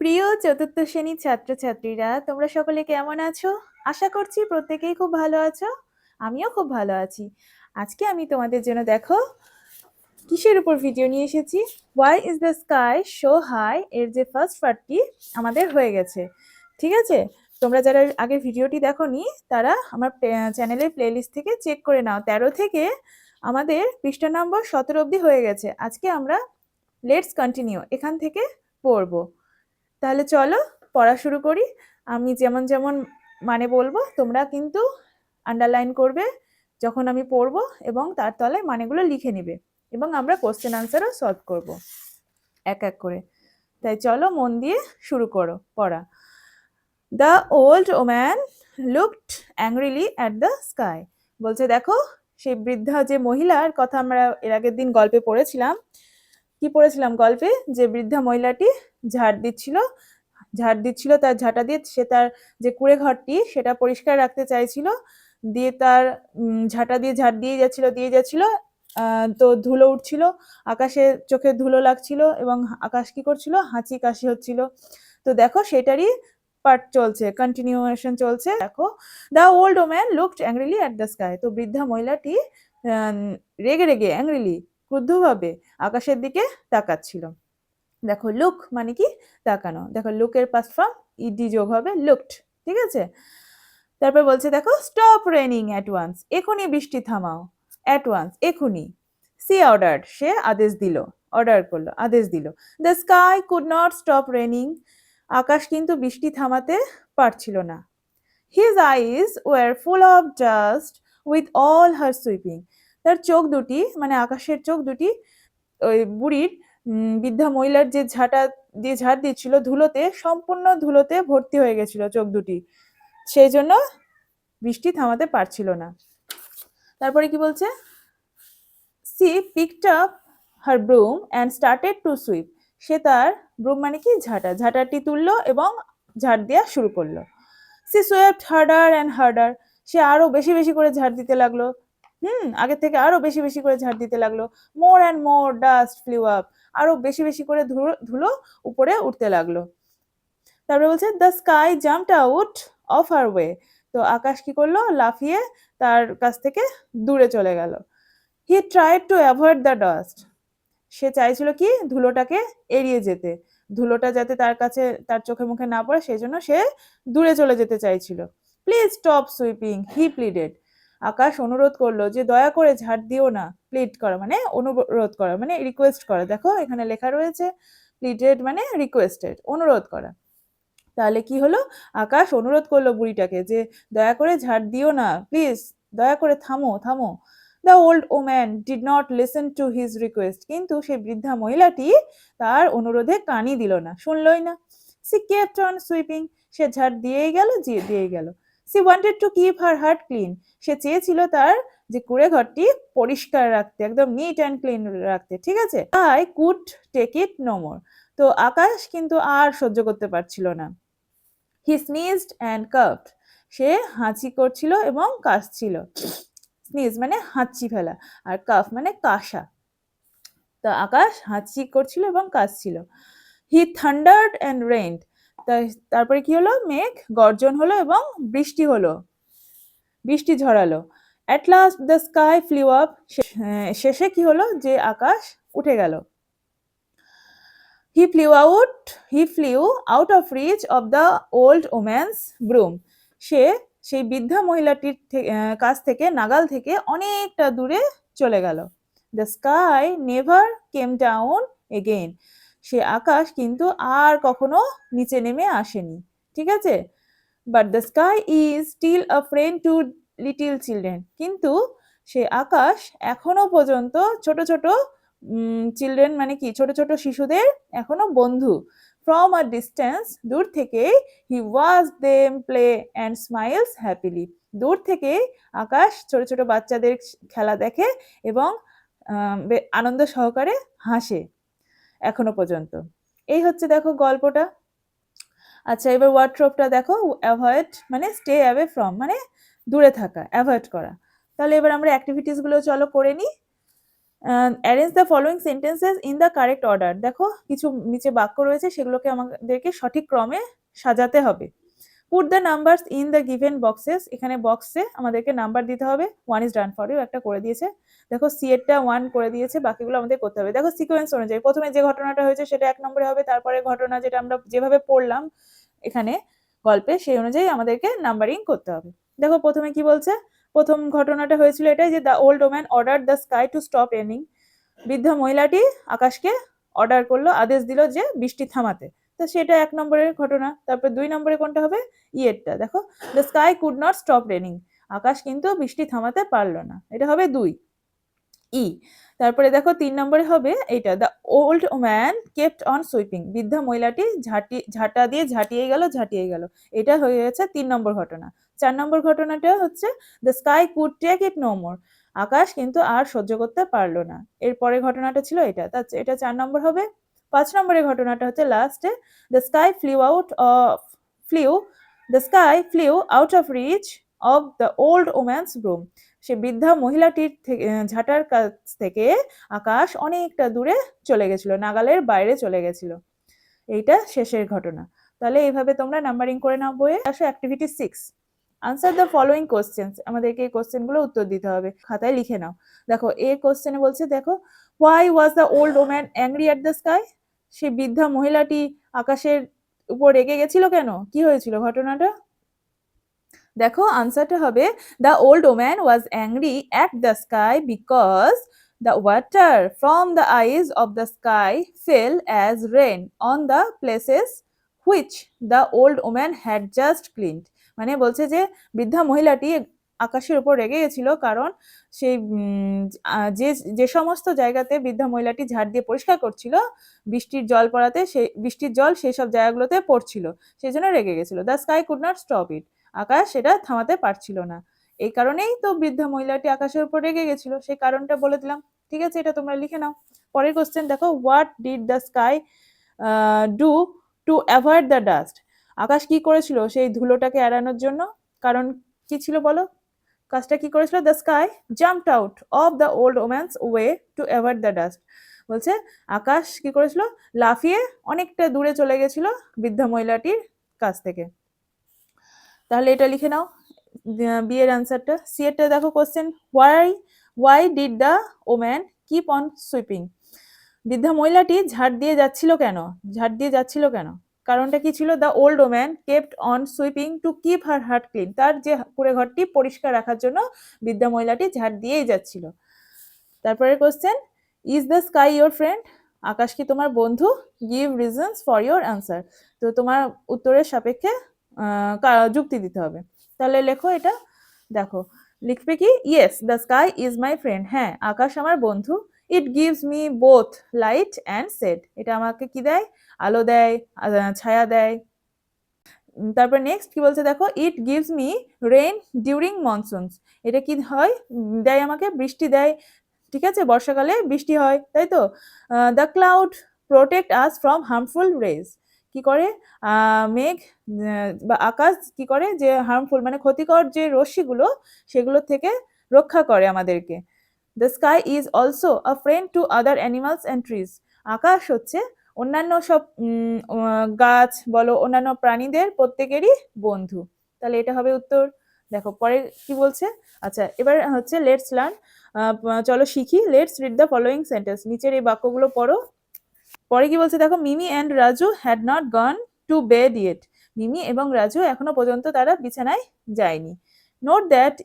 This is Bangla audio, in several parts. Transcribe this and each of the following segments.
প্রিয় চতুর্থ শ্রেণীর ছাত্রছাত্রীরা, তোমরা সকলে কেমন আছো? আশা করছি প্রত্যেকেই খুব ভালো আছো। আমিও খুব ভালো আছি। আজকে আমি তোমাদের জন্য দেখো কিসের উপর ভিডিও নিয়ে এসেছি। Why is the sky so high এর যে ফার্স্ট পার্টটি আমাদের হয়ে গেছে। ঠিক আছে, তোমরা যারা আগের ভিডিওটি দেখোনি তারা আমার চ্যানেলের প্লেলিস্ট থেকে চেক করে নাও। 13 থেকে আমাদের পৃষ্ঠা নম্বর 17 অবধি হয়ে গেছে। আজকে আমরা লেটস কন্টিনিউ এখান থেকে পড়বো। তাহলে চলো পড়া শুরু করি। আমি যেমন যেমন মানে বলবো তোমরা কিন্তু আন্ডারলাইন করবে যখন আমি পড়বো এবং তার তলায় মানেগুলো লিখে নিবে এবং আমরা কোশ্চেন আনসারও সলভ করব এক এক করে। তাই চলো মন দিয়ে শুরু করো পড়া। The old woman looked angrily at the sky. বলছে দেখো সেই বৃদ্ধা যে মহিলার কথা আমরা এর আগের দিন গল্পে পড়েছিলাম। কি পড়েছিলাম গল্পে? যে বৃদ্ধা মহিলাটি ঝাড় দিচ্ছিল তার ঝাঁটা দিয়ে সে তার যে কুঁড়ে ঘরটি সেটা পরিষ্কার রাখতে চাইছিল। দিয়ে তার ঝাঁটা দিয়ে ঝাড় দিয়ে যাচ্ছিল। তো ধুলো উঠছিল, আকাশে চোখে ধুলো লাগছিল এবং আকাশ কি করছিল, হাঁচি কাশি হচ্ছিল। তো দেখো সেটারই পার্ট চলছে, কন্টিনিউয়েশন চলছে। দেখো, the old woman looked angrily at the sky. তো বৃদ্ধা মহিলাটি রেগে রেগে অ্যাংরিলি ক্রুদ্ধভাবে আকাশের দিকে তাকাচ্ছিল। দেখো লুক মানে কি তাকানো। দেখো লুকের পাস্ট ফর্ম ইডি যোগ হবে লুকড। ঠিক আছে, তারপর বলছে দেখো স্টপ রেনিং অ্যাট ওয়ান্স, এখনই বৃষ্টি থামাও। অ্যাট ওয়ান্স এখনই। সি অর্ডার্ড, সে আদেশ দিল, অর্ডার করলো, আদেশ দিল। The sky could not stop raining, আকাশ কিন্তু বৃষ্টি থামাতে পারছিল না। His eyes were full of dust with all her sweeping, তার চোখ দুটি মানে আকাশের চোখ দুটি ওই বুড়ির বৃদ্ধা মহিলার যে ঝাঁটা দিয়ে ঝাড় দিচ্ছিল ধুলোতে, সম্পূর্ণ ধুলোতে ভর্তি হয়ে গেছিল চোখ দুটি, সেই জন্য বৃষ্টি থামাতে পারছিল না। তারপরে কি বলছে, she picked up her broom and started to sweep, সে তার ব্রুম মানে কি ঝাঁটাটি তুললো এবং ঝাড় দেওয়া শুরু করলো। সি সুয়েপ্ট হার্ডার অ্যান্ড হার্ডার, সে আরো বেশি বেশি করে ঝাড় দিতে লাগলো। আগের থেকে আরো বেশি বেশি করে ঝাড় দিতে লাগলো। More and more dust flew up, আরো বেশি বেশি করে ধুলো উপরে উঠতে লাগলো। তারপরে বলছে the sky jumped out of her way, তো আকাশ কি করলো, লাফিয়ে তার কাছ থেকে দূরে চলে গেল। He tried to avoid the dust, সে চাইছিল কি ধুলোটাকে এড়িয়ে যেতে, ধুলোটা যাতে তার কাছে তার চোখে মুখে না পড়ে সেই জন্য সে দূরে চলে যেতে চাইছিল। Please stop sweeping he pleaded, আকাশ অনুরোধ করলো যে দয়া করে ঝাড় দিও না। প্লিড করা মানে অনুরোধ করা মানে রিকোয়েস্ট করা। দেখো এখানে লেখা রয়েছে প্লিডেড মানে রিকোয়েস্টেড, অনুরোধ করা। তাহলে কি হলো, আকাশ অনুরোধ করলো বুড়িটাকে যে দয়া করে ঝাড় দিও না, প্লিজ দয়া করে থামো থামো। The old woman did not listen to his request, কিন্তু সেই বৃদ্ধা মহিলাটি তার অনুরোধে কানই দিল না, শুনলই না। সি কেপ্ট অন সুইপিং, সে ঝাড় দিয়েই গেল। She wanted to keep her heart clean, সে চেয়েছিল তার যে কুঁড়ে ঘরটি পরিষ্কার রাখতে, একদম নিট অ্যান্ড ক্লিন রাখতে। ঠিক আছে, I could take it no more, তো আকাশ কিন্তু আর সহ্য করতে পারছিল না। হি স্নিজড অ্যান্ড কাফড, সে হাঁচি করছিল এবং কাশছিল। স্নিজ মানে হাঁচি ফেলা আর কাফ মানে কাশা। তো আকাশ হাঁচি করছিল এবং কাশছিল। হি থান্ডার্ড অ্যান্ড রেইনড, তারপরে কি হলো, মেঘ গর্জন হলো এবং বৃষ্টি ঝরালো। At last the sky flew up, শেষে কি হলো যে আকাশ উঠে গেল। He flew out of reach of the old woman's broom, সে সেই বৃদ্ধা মহিলাটির কাছ থেকে নাগাল থেকে অনেকটা দূরে চলে গেল। The sky never came down again, সে আকাশ কিন্তু আর কখনো নিচে নেমে আসেনি। ঠিক আছে, but the sky is still a friend to little children, কিন্তু সে আকাশ এখনো পর্যন্ত ছোট ছোট চিলড্রেন মানে কি ছোট ছোট শিশুদের এখনো বন্ধু। ফ্রম আ ডিস্টেন্স, দূর থেকে, he watch them play and smiles happily, দূর থেকে আকাশ ছোট ছোট বাচ্চাদের খেলা দেখে এবং আনন্দ সহকারে হাসে এখনো পর্যন্ত। এই হচ্ছে দেখো গল্পটা। আচ্ছা এবার ওয়ার্ড্রপটা দেখো, অ্যাভয়েড মানে স্টে অ্যাওয়ে ফ্রম মানে দূরে থাকা, অ্যাভয়েড করা। তাহলে এবার আমরা অ্যাক্টিভিটিস গুলো চলো করে নিই। Arrange the following sentences in the correct order. দেখো কিছু নিচে বাক্য রয়েছে, সেগুলোকে আমাদেরকে সঠিক ক্রমে সাজাতে হবে। Put the numbers in the given boxes. এখানে বক্সে আমাদেরকে নাম্বার দিতে হবে। 1 ইজ ডান ফর ইউ একটা করে দিয়েছে। দেখো সি এরটা 1 করে দিয়েছে, বাকিগুলো আমাদের করতে হবে। দেখো সিকোয়েন্স অনুযায়ী প্রথমে যে ঘটনাটা হয়েছে সেটা 1 নম্বরে হবে, তারপরে ঘটনা যেটা আমরা যেভাবে পড়লাম এখানে গল্পে সেই অনুযায়ী আমাদেরকে নাম্বারিং করতে হবে। দেখো প্রথমে কি বলছে, প্রথম ঘটনাটা হয়েছিল এটাই যে the old woman ordered the sky to stop raining. বৃদ্ধা মহিলাটি আকাশকে অর্ডার করলো, আদেশ দিল যে বৃষ্টি থামাতে। তো সেটা 1 নম্বরের ঘটনা। তারপর 2 নম্বরে কোনটা হবে, ইয়েরটা। দেখো the sky could not stop raining, আকাশ কিন্তু বৃষ্টি থামাতে পারলো না, এটা হবে 2 ই। তারপরে দেখো 3 নম্বরে হবে এইটা, the old man kept on sweeping, বৃদ্ধা মহিলাটি ঝাঁটা দিয়ে ঝাঁটিয়ে গেল, এটা হয়ে গেছে 3 নম্বর ঘটনা। 4 নম্বর ঘটনাটা হচ্ছে the sky could take it no more, আকাশ কিন্তু আর সহ্য করতে পারলো না। এরপরে ঘটনাটা ছিল এটা, এটা 4 নম্বর হবে। 5 নম্বরের ঘটনাটা হচ্ছে লাস্টে, the sky flew the sky flew out of reach of the old woman's broom, সে বৃদ্ধা মহিলাটির ঝাঁটার কাছ থেকে আকাশ অনেকটা দূরে চলে গেছিল, নাগালের বাইরে চলে গেছিল। এইটা শেষের ঘটনা। তাহলে এইভাবে তোমরা নাম্বারিং করে নাও বইয়ে। আসো activity 6, answer the following questions. আমাদেরকে এই কোশ্চেনগুলো উত্তর দিতে হবে, খাতায় লিখে নাও। দেখো এই কোশ্চেনে বলছে, দেখো why was the old woman angry at the sky, সে বৃদ্ধা মহিলাটি আকাশের উপর রেগে গেছিল কেন, কি হয়েছিল ঘটনাটা। দেখো আনসারটা হবে, the old woman was angry at the sky because the water from the eyes of the sky fell as rain on the places which the old woman had just cleaned. মানে বলছে যে বৃদ্ধা মহিলাটি আকাশের উপর রেগে গেছিল কারণ সেই যে যে সমস্ত জায়গাতে বৃদ্ধা মহিলাটি ঝাড় দিয়ে পরিষ্কার করছিল, বৃষ্টির জল পড়াতে সেই বৃষ্টির জল সেই সব জায়গাগুলোতে পড়ছিল, সেই জন্য রেগে গেছিল। The sky could not stop it, আকাশ সেটা থামাতে পারছিল না। এই কারণেই তো বৃদ্ধা মহিলাটি আকাশের উপর রেগে গেছিল, সেই কারণটা বলে দিলাম। ঠিক আছে, এটা তোমরা লিখে নাও। পরের কোশ্চেন দেখো, what did the sky do to avoid the dust, আকাশ কি করেছিল সেই ধুলোটাকে এড়ানোর জন্য, কারণ কি ছিল বলো, কাজটা কি করেছিল, the sky jumped out of the old woman's way to avoid the dust, বলছে আকাশ কি করেছিল, লাফিয়ে অনেকটা দূরে চলে গেছিল বৃদ্ধা মহিলাটির কাছ থেকে। তাহলে এটা লিখে নাও বি এর আনসারটা। সি এরটা দেখো question, why did the woman keep on sweeping, বৃদ্ধা মহিলাটি ঝাড় দিয়ে যাচ্ছিল কেন, কারণটা কি ছিল, the old woman kept on sweeping two keep her heart clean, তার যে কুড়ে ঘরটি পরিষ্কার রাখার জন্য বৃদ্ধা মহিলাটি ঝাড় দিয়েই যাচ্ছিল। তারপরে question, is the sky your friend, আকাশ কি তোমার বন্ধু, give reasons for your answer, তো তোমার উত্তরের সাপেক্ষে যুক্তি দিতে হবে। তাহলে লেখো এটা, দেখো লিখবে কি, yes the sky is my friend, হ্যাঁ আকাশ আমার বন্ধু। It gives me both light and shade, এটা আমাকে কি দেয়, আলো দেয়, ছায়া দেয়। তারপর নেক্সট কি বলছে দেখো, it gives me rain during monsoons, এটা কি হয়, দেয় আমাকে বৃষ্টি দেয়, ঠিক আছে, বর্ষাকালে বৃষ্টি হয়, তাই তো। The cloud protect us from harmful rays, কি করে, মেঘ বা আকাশ কি করে, যে হার্মফুল মানে ক্ষতিকর যে রশ্মিগুলো সেগুলো থেকে রক্ষা করে আমাদেরকে। The sky is also a friend to other animals and trees, আকাশ হচ্ছে অন্যান্য সব গাছ বলো অন্যান্য প্রাণীদের প্রত্যেকেরই বন্ধু। তাহলে এটা হবে উত্তর। দেখো পরে কি বলছে, আচ্ছা এবার হচ্ছে লেটস লার্ন, চলো শিখি। Let's read the following sentence, নিচের এই বাক্যগুলো পড়ো। পরে কি বলছে দেখো, Mimi and Raju had not gone to bed yet, Mimi এবং রাজু এখনো পর্যন্ত তারা বিছানায় যায়নি। Note that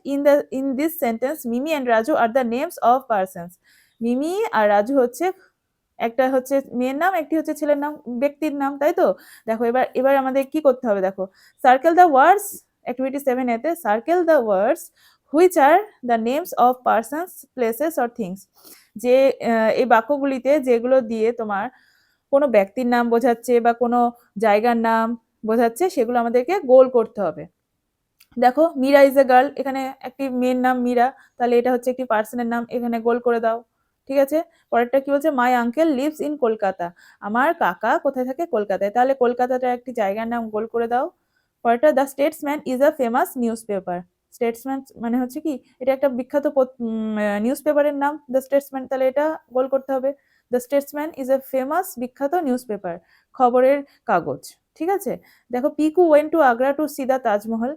in this sentence Mimi and Raju are the names of persons, Mimi আর রাজু হচ্ছে একটা হচ্ছে মেয়ের নাম, একটি হচ্ছে ছেলের নাম, ব্যক্তির নাম, তাই তো। দেখো এবার আমাদের কি করতে হবে, দেখো সার্কেল দ্য ওয়ার্ডস, অ্যাক্টিভিটি 7 এতে circle the words which are the names of persons places or things, যে এই বাক্যগুলিতে যেগুলো দিয়ে তোমার কোনো ব্যক্তির নাম বোঝাচ্ছে বা কোনো জায়গার নাম বোঝাচ্ছে সেগুলো আমাদেরকে গোল করতে হবে। দেখো মীরা ইজ এ গার্ল, এখানে একটি মেয়ের নাম মীরা, তাহলে এটা হচ্ছে একটি পার্সনের নাম, এখানে গোল করে দাও। ঠিক আছে, পরেরটা কি বলছে, my uncle lives in Kolkata, আমার কাকা কোথায় থাকে, কলকাতায়, তাহলে কলকাতাটা একটি জায়গার নাম, গোল করে দাও। পরেরটা, the statesman is a famous news paper, Statesman মানে হচ্ছে কি, এটা একটা বিখ্যাত নিউজ পেপারের নাম দ্য স্টেটসম্যান, তাহলে এটা গোল করতে হবে। The statesman is a famous, বিখ্যাত নিউজ পেপার, খবরের কাগজ। ঠিক আছে, দেখো Piku went to Agra to see the Taj Mahal.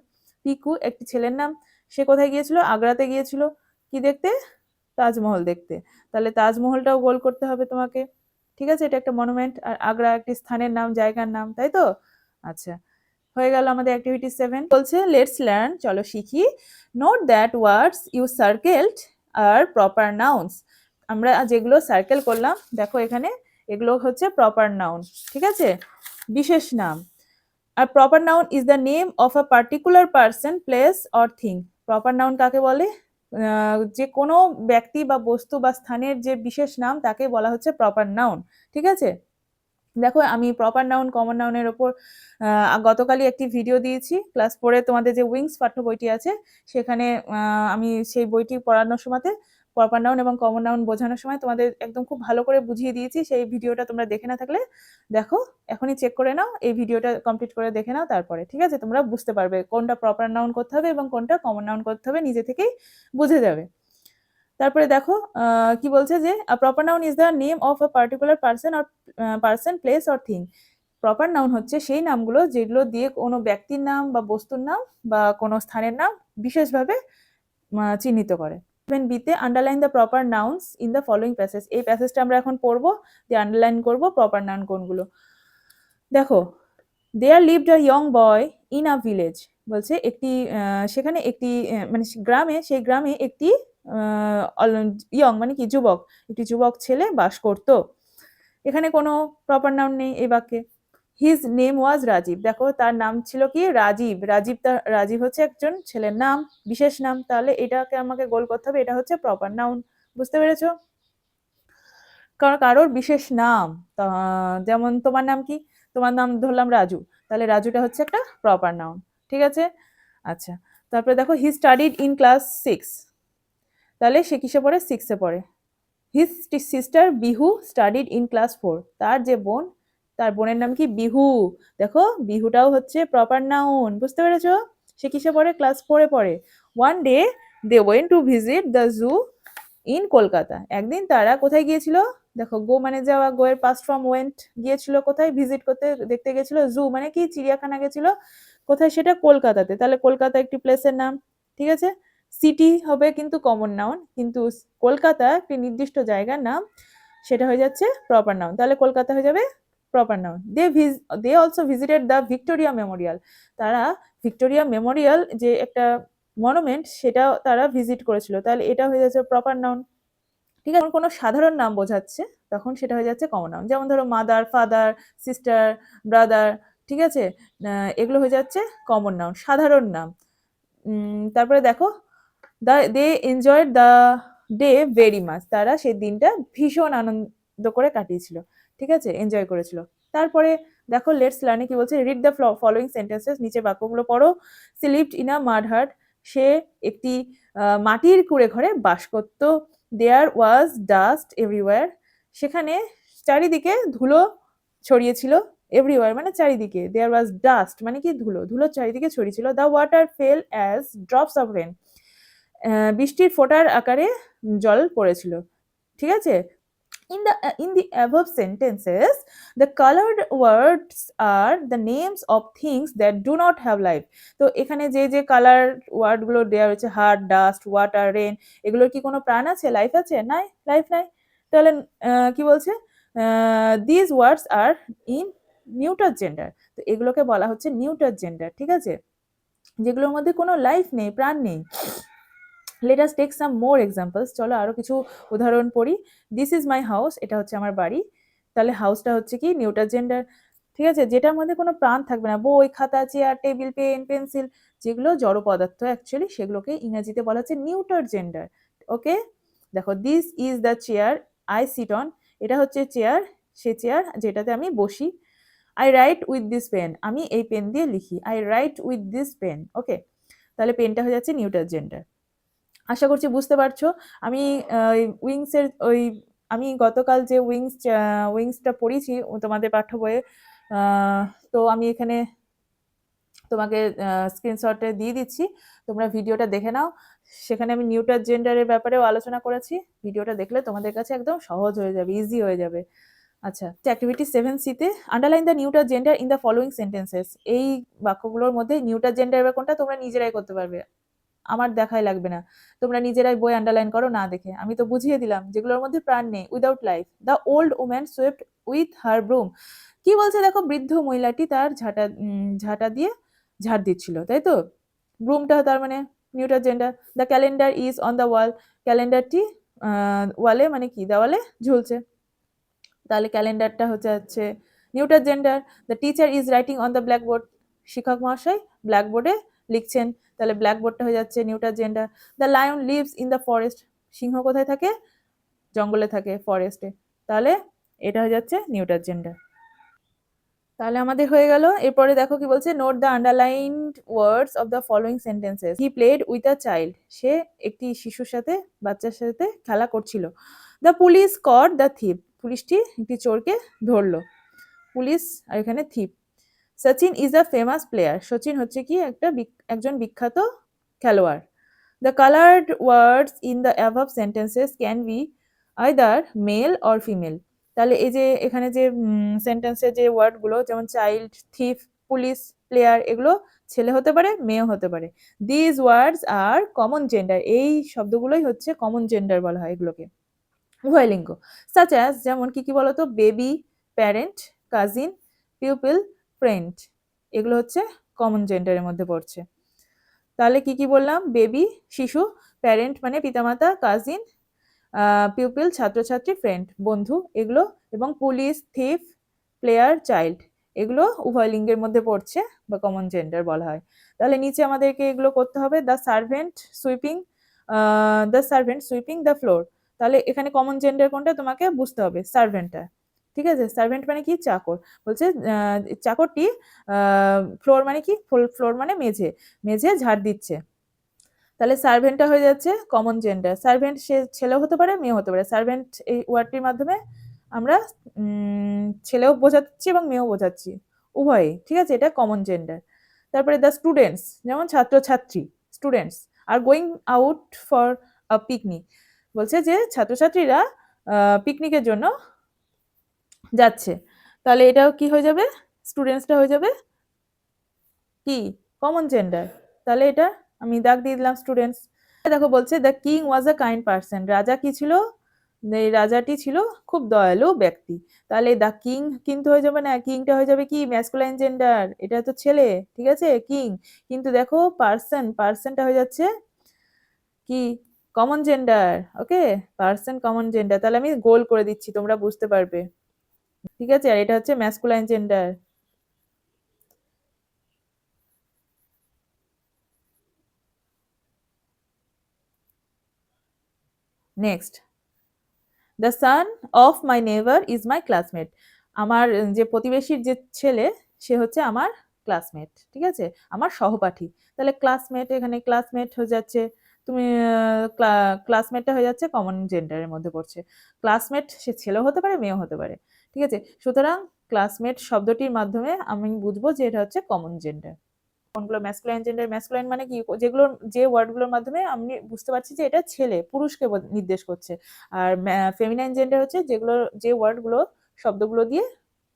Piku একটি ছেলের নাম, সে কোথায় গিয়েছিল? আগ্রাতে গিয়েছিল। কি দেখতে? তাজমহল দেখতে। তাহলে তাজমহলটাও গোল করতে হবে তোমাকে। ঠিক আছে, এটা একটা মনুমেন্ট, আর আগ্রা একটি স্থানের নাম, জায়গার নাম, তাই তো? আচ্ছা, হয়ে গেল আমাদের অ্যাক্টিভিটি 7। বলছে লেটস লার্ন, চলো শিখি। Note that words you circled are proper nouns. আমরা যেগুলো সার্কেল করলাম দেখো এখানে, এগুলো হচ্ছে প্রপার নাউন। ঠিক আছে, বিশেষ নাম। আর proper noun is the name of a particular person, place or thing. Proper noun কাকে বলে? যে কোনো ব্যক্তি বা বস্তু বা স্থানের যে বিশেষ নাম তাকে বলা হচ্ছে প্রপার নাউন। ঠিক আছে, দেখো আমি প্রপার নাউন কমন নাউনের ওপর গতকালই একটি ভিডিও দিয়েছি ক্লাস 4-এ, তোমাদের যে উইংস পাঠ্য বইটি আছে সেখানে আমি সেই বইটি পড়ানোর সময়তে প্রপার নাউন এবং কমন নাউন বোঝানোর সময় তোমাদের একদম খুব ভালো করে বুঝিয়ে দিয়েছি। সেই ভিডিওটা তোমরা দেখে না থাকলে দেখো, এখনই চেক করে নাও, এই ভিডিওটা কমপ্লিট করে দেখে নাও, তারপরে ঠিক আছে তোমরা বুঝতে পারবে কোনটা প্রপার নাউন করতে হবে এবং কোনটা কমন নাউন করতে হবে, নিজে থেকেই বুঝে যাবে। তারপরে দেখো কি বলছে যে proper noun is the name of a particular person, place or thing. Proper noun হচ্ছে সেই নামগুলো যেগুলো দিয়ে কোনো ব্যক্তির নাম বা বস্তুর নাম বা কোনো স্থানের নাম বিশেষভাবে চিহ্নিত করে। বিতে underline the proper nouns in the following passage. এই প্যাসেজটা আমরা এখন পড়বো, যে আন্ডারলাইন করবো প্রপার নাউন কোনগুলো। দেখো, there lived a young boy in a village. বলছে একটি সেখানে একটি মানে গ্রামে, সেই গ্রামে একটি ইয়ং মানে কি, যুবক, একটি যুবক ছেলে বাস করত। এখানে কোনো প্রপার নাউন নেই এই বাক্যে। His name was Rajiv. দেখো তার নাম ছিল কি? রাজীব। রাজীব হচ্ছে একজন ছেলের নাম, বিশেষ নাম, তাহলে এটাকে আমাকে গোল করতে হবে, এটা হচ্ছে প্রপার নাউন। বুঝতে পেরেছো? কারোর বিশেষ নাম, যেমন তোমার নাম কি? তোমার নাম ধরলাম রাজু, তাহলে রাজুটা হচ্ছে একটা প্রপার নাউন। ঠিক আছে, আচ্ছা। তারপরে দেখো হি স্টাডিড ইন ক্লাস 6। তাহলে সে কিসে পড়ে? 6-এ পড়ে। His sister Bihu studied in class 4। তার যে বোন, তার বোনের নাম কি? বিহু। দেখো বিহুটাও হচ্ছে প্রপার নাউন। বুঝতে পেরেছো? সে কিসে পড়ে? ক্লাস 4-এ পড়ে। One day they went to visit the zoo in Kolkata. একদিন তারা কোথায় গিয়েছিল? দেখো গো মানে যাওয়া, গো এর পাস্ট ফর্ম ওয়েন্ট। গিয়েছিল কোথায়? ভিজিট করতে, দেখতে গেছিল। জু মানে কি? চিড়িয়াখানা গেছিল। কোথায় সেটা? কলকাতাতে। তাহলে কলকাতা একটি প্লেসের নাম। ঠিক আছে, সিটি হবে কিন্তু কমন নাউন, কিন্তু কলকাতা একটি নির্দিষ্ট জায়গার নাম, সেটা হয়ে যাচ্ছে প্রপার নাউন। তাহলে কলকাতা হয়ে যাবে proper noun. They also visited the Victoria Memorial. তারা ভিক্টোরিয়া মেমোরিয়াল যে একটা মনুমেন্ট, সেটা তারা ভিজিট করেছিল, তাহলে এটা হয়ে যাচ্ছে প্রপার নাউন। ঠিক আছে, কোনো সাধারণ নাম বোঝাচ্ছে তখন সেটা হয়ে যাচ্ছে কমন নাউন। যেমন ধরো মাদার, ফাদার, সিস্টার, ব্রাদার। ঠিক আছে, এগুলো হয়ে যাচ্ছে কমন নাউন, সাধারণ নাম। তারপরে দেখো they enjoyed the day very much. তারা সেই দিনটা ভীষণ আনন্দ করে কাটিয়েছিল। ঠিক আছে, এনজয় করেছিল। তারপরে দেখো লেটস লার্নে কি বলছে, রিড দ্য ফলোইং সেন্টেন্সেস। নিচে বাক্যগুলো পড়ো। সি লিভড ইন আ মাড হাট। সে একটি মাটির কুঁড়ে ঘরে বাস করত। দেয়ার ওয়াজ ডাস্ট এভরিওয়্যার। সেখানে চারিদিকে ধুলো ছড়িয়েছিল। এভরিওয়্যার মানে চারিদিকে। দেয়ার ওয়াজ ডাস্ট মানে কি? ধুলো। ধুলো চারিদিকে ছড়িয়েছিল। The water fell as drops of rain. বৃষ্টির ফোঁটার আকারে জল পড়েছিল। ঠিক আছে, in the above sentences the colored words are the names of things that do not have life. তো এখানে যে যে কালার ওয়ার্ড গুলো দেওয়া হয়েছে, হার্ট, ডাস্ট, ওয়াটার, রেন, এগুলোর কি কোনো প্রাণ আছে? লাইফ আছে? নাই, লাইফ নাই। তাহলে কি বলছে? This words are in neuter gender. তো এগুলোকে বলা হচ্ছে নিউটার জেন্ডার। ঠিক আছে, যেগুলোর মধ্যে কোনো লাইফ নেই, প্রাণ নেই। লেট আস টেক সাম মোর এক্সাম্পলস। চলো আরো কিছু উদাহরণ পড়ি। This is my house. এটা হচ্ছে আমার বাড়ি। তাহলে হাউসটা হচ্ছে কি? Neuter gender. ঠিক আছে, যেটার মধ্যে কোনো প্রাণ থাকবে না। বই, খাতা, চেয়ার, টেবিল, পেন, পেন্সিল, যেগুলো জড় পদার্থ অ্যাকচুয়ালি, সেগুলোকে ইংরেজিতে বলা হচ্ছে নিউটার জেন্ডার। ওকে, দেখো this is the chair I sit on. এটা হচ্ছে চেয়ার, সে চেয়ার যেটাতে আমি বসি। I write with this pen. আমি এই পেন দিয়ে লিখি। I write with this pen. Okay, তাহলে পেনটা হয়ে যাচ্ছে নিউটার জেন্ডার। আশা করছি বুঝতে পারছো। আমি উইংসের আমি গতকাল যে উইংসটা পড়িয়েছি তোমাদের পাঠ্য বইয়ে, তো আমি এখানে তোমাকে স্ক্রিনশটে দিয়ে দিচ্ছি, তোমরা ভিডিওটা দেখে নাও। সেখানে আমি নিউটার জেন্ডারের ব্যাপারেও আলোচনা করেছি। ভিডিওটা দেখলে তোমাদের কাছে একদম সহজ হয়ে যাবে, ইজি হয়ে যাবে। আচ্ছা, অ্যাক্টিভিটি 7C-তে underline the neuter gender in the following sentences. এই বাক্যগুলোর মধ্যে নিউটার জেন্ডার এবার কোনটা তোমরা নিজেরাই করতে পারবে, আমার দেখাই লাগবে না। তোমরা নিজেরাই বই আন্ডারলাইন করো না দেখে, আমি তো বুঝিয়ে দিলাম। যেগুলোর মধ্যে প্রাণ নেই, without life. The old woman swept with her broom. কি বলছে দেখো, বৃদ্ধ মহিলাটি তার ঝাঁটা দিয়ে ঝাড় দিচ্ছিল, তাই তো? ব্রুমটা তার মানে neuter gender. The calendar is on the wall. ক্যালেন্ডারটি ওয়ালে মানে কি, দেওয়ালে ঝুলছে, তাহলে ক্যালেন্ডারটা হচ্ছে neuter gender. The teacher is writing on the blackboard. শিক্ষক মহাশয় ব্ল্যাকবোর্ডে লিখছেন, তাহলে ব্ল্যাকবোর্ডটা হয়ে যাচ্ছে neuter gender. The lion lives in the forest. সিংহ কোথায় থাকে? জঙ্গলে থাকে, ফরেস্টে, তাহলে এটা হয়ে যাচ্ছে নিউটার জেন্ডার। তাহলে আমাদের হয়ে গেল। এরপরে দেখো কি বলছে, note the underlined words of the following sentences. He played with a child. সে একটি শিশুর সাথে, বাচ্চার সাথে খেলা করছিল। The police caught the thief. পুলিশটি একটি চোরকে ধরলো। পুলিশ আর এখানে thief. Sachin is a famous player. Sachin হচ্ছে কি একজন বিখ্যাত খেলোয়াড়। The coloured words in the above sentences can be either male or female. তাহলে এই যে এখানে যে সেন্টেন্সের যে ওয়ার্ডগুলো, যেমন চাইল্ড, থিফ, পুলিশ, প্লেয়ার, এগুলো ছেলে হতে পারে, মেয়েও হতে পারে। These words are common gender. এই শব্দগুলোই হচ্ছে কমন জেন্ডার বলা হয় এগুলোকে, উভয়লিঙ্গ। সাচ অ্যাজ, যেমন কি কি বলতো, baby, parent, cousin, pupil, friend, এগুলো হচ্ছে কমন জেন্ডারের মধ্যে পড়ছে। তাহলে কি কি বললাম? বেবি শিশু, প্যারেন্ট মানে পিতামাতা, কাজিন পিউপিল ছাত্রছাত্রী, ফ্রেন্ড বন্ধু, এগুলো, এবং পুলিশ, থিফ, প্লেয়ার, চাইল্ড, এগুলো উভয় লিঙ্গের মধ্যে পড়ছে বা কমন জেন্ডার বলা হয়। তাহলে নিচে আমাদেরকে এগুলো করতে হবে। The servant sweeping the floor. তাহলে এখানে কমন জেন্ডার কোনটা তোমাকে বুঝতে হবে, সার্ভেন্টটা। ঠিক আছে, সার্ভেন্ট মানে কি? চাকর। বলছে চাকরটি ফ্লোর মানে কি? ফ্লোর মানে মেঝে, মেঝে ঝাড় দিচ্ছে। তাহলে সার্ভেন্টটা হয়ে যাচ্ছে কমন জেন্ডার। সার্ভেন্ট সে ছেলেও হতে পারে, মেয়েও হতে পারে। সার্ভেন্ট এই ওয়ার্ডটির মাধ্যমে আমরা ছেলেও বোঝাচ্ছি এবং মেয়েও বোঝাচ্ছি, উভয়ই। ঠিক আছে, এটা কমন জেন্ডার। তারপরে দ্য স্টুডেন্টস, যেমন ছাত্রছাত্রী, students are going out for a picnic. বলছে যে ছাত্রছাত্রীরা পিকনিকের জন্য যাচ্ছে। তাহলে এটাও কি হয়ে যাবে? স্টুডেন্টসটা হয়ে যাবে কি? Common gender. তাহলে এটা আমি দাগ দিয়ে দিলাম, স্টুডেন্টস। দেখো বলছে the king was a kind person. রাজা কি ছিল? এই রাজাটি ছিল খুব দয়ালু ব্যক্তি। তাহলে দ্য কিং কিন্তু হয়ে যাবে না, কিংটা হয়ে যাবে কি? ম্যাসকুলাইন জেন্ডার, এটা তো ছেলে, ঠিক আছে, কিং। কিন্তু দেখো পার্সনটা হয়ে যাচ্ছে কি? Common gender. Okay, person common gender. তাহলে আমি গোল করে দিচ্ছি, তোমরা বুঝতে পারবে। ঠিক আছে, আর এটা হচ্ছে masculine gender. Next, the son of my never is my classmate. আমার যে প্রতিবেশীর যে ছেলে, সে হচ্ছে আমার ক্লাসমেট। ঠিক আছে, আমার সহপাঠী। তাহলে ক্লাসমেট, এখানে ক্লাসমেট হয়ে যাচ্ছে, তুমি ক্লাসমেটটা হয়ে যাচ্ছে কমন জেন্ডারের মধ্যে পড়ছে। ক্লাসমেট সে ছেলেও হতে পারে, মেয়েও হতে পারে। ঠিক আছে, সুতরাং ক্লাসমেট শব্দটির মাধ্যমে আমি বুঝবো যে এটা হচ্ছে কমন জেন্ডার। কোনগুলো ম্যাসকুলাইন জেন্ডার? ম্যাসকুলাইন মানে কি? যেগুলো, যে ওয়ার্ডগুলোর মাধ্যমে আমি বুঝতে পারছি যে এটা ছেলে, পুরুষকে নির্দেশ করছে। আর ফেমিনাইন জেন্ডার হচ্ছে যেগুলো, যে ওয়ার্ডগুলো, শব্দগুলো দিয়ে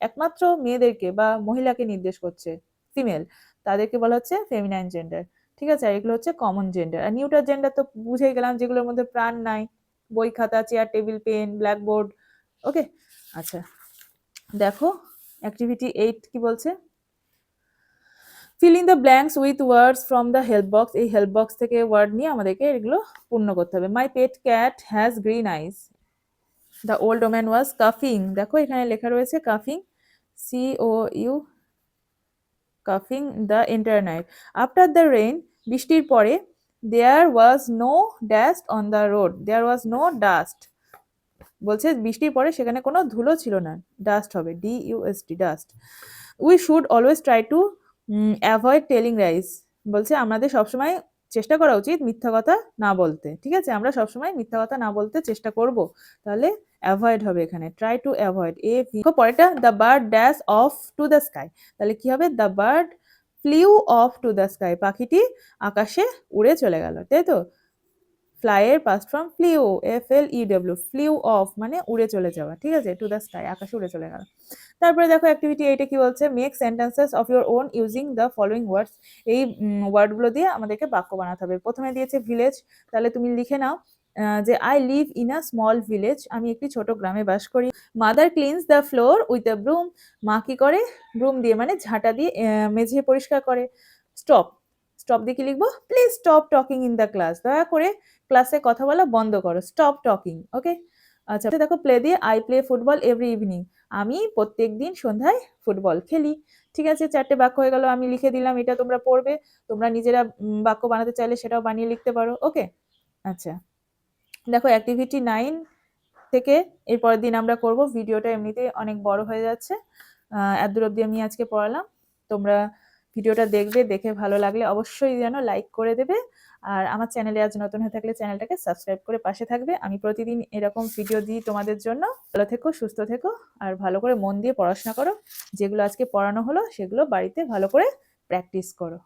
একমাত্র মেয়েদেরকে বা মহিলাকে নির্দেশ করছে, ফিমেল, তাদেরকে বলা হচ্ছে ফেমিনাইন জেন্ডার। ঠিক আছে, আর এগুলো হচ্ছে কমন জেন্ডার। আর নিউটার জেন্ডার তো বুঝেই গেলাম, যেগুলোর মধ্যে প্রাণ নাই, বই, খাতা, chair, table, pen, blackboard. Okay, আচ্ছা দেখো অ্যাক্টিভিটি 8 কি বলছে, fill in the blanks with words from the help box. এই হেল্প বক্স থেকে ওয়ার্ড নিয়ে আমাদেরকে এগুলো পূর্ণ করতে হবে। My pet cat has green eyes. The old woman was কাফিং। দেখো এখানে লেখা রয়েছে কাফিং, COU, কাফিং the entire night. After the rain, বৃষ্টির পরে, there was no dust on the road. There was no dust, বলছে বৃষ্টির পরে সেখানে কোনো ধুলো ছিল না, ডাস্ট হবে, DUST, dust. We should always try to avoid telling lines. বলছে আমাদের সবসময় চেষ্টা করা উচিত মিথ্যা কথা না বলতে। ঠিক আছে, আমরা সবসময় মিথ্যা কথা না বলতে চেষ্টা করব। তাহলে অ্যাভয়েড হবে এখানে, ট্রাই টু অ্যাভয়েড। পরেরটা, the bird dash off to the sky. তাহলে কি হবে? The bird flew off to the sky, পাখিটি আকাশে উড়ে চলে গেল, তাই তো? ফ্লাই এর past form flew, FLEW, flew off মানে উড়ে চলে যাওয়া, ঠিক আছে? টু দ্য স্কাই, আকাশে উড়ে চলে গেল। তারপরে দেখো অ্যাক্টিভিটি 8 কি বলছে, make sentences of your own using the following ওয়ার্ডস। এই ওয়ার্ডগুলো দিয়ে আমাদেরকে বাক্য বানাতে হবে। প্রথমে দিয়েছে ভিলেজ, তাহলে তুমি লিখে নাও যে I live in a small village, আমি একটি ছোট গ্রামে বাস করি। Mother cleans the floor with a broom, মা কি করে? ব্রুম দিয়ে মানে ঝাঁটা দিয়ে মেঝে পরিষ্কার করে। স্টপ, স্টপ দিয়ে কি লিখবো? Please stop talking in the class, দয়া করে ক্লাসে কথা বলা বন্ধ করো, স্টপ টকিং। ওকে, আচ্ছা দেখো প্লে দিয়ে, I play football every evening, আমি প্রত্যেক দিন সন্ধ্যায় ফুটবল খেলি। ঠিক আছে, 4টে বাক্য হয়ে গেল, আমি লিখে দিলাম, এটা তোমরা পড়বে। তোমরা নিজেরা বাক্য বানাতে চাইলে সেটাও বানিয়ে লিখতে পারো। ওকে, আচ্ছা দেখো অ্যাক্টিভিটি 9 থেকে এর পরের দিন আমরা করব। ভিডিওটা এমনিতেই অনেক বড় হয়ে যাচ্ছে, এত অবধি আমি আজকে পড়ালাম। তোমরা ভিডিওটা দেখবে, দেখে ভালো লাগলে অবশ্যই যেন লাইক করে দেবে। আর আমার চ্যানেলে আজ নতুন হয়ে থাকলে চ্যানেলটাকে সাবস্ক্রাইব করে পাশে থাকবে। আমি প্রতিদিন এরকম ভিডিও দিই তোমাদের জন্য। ভালো থেকো, সুস্থ থেকো, আর ভালো করে মন দিয়ে পড়াশোনা করো। যেগুলো আজকে পড়ানো হলো সেগুলো বাড়িতে ভালো করে প্র্যাকটিস করো।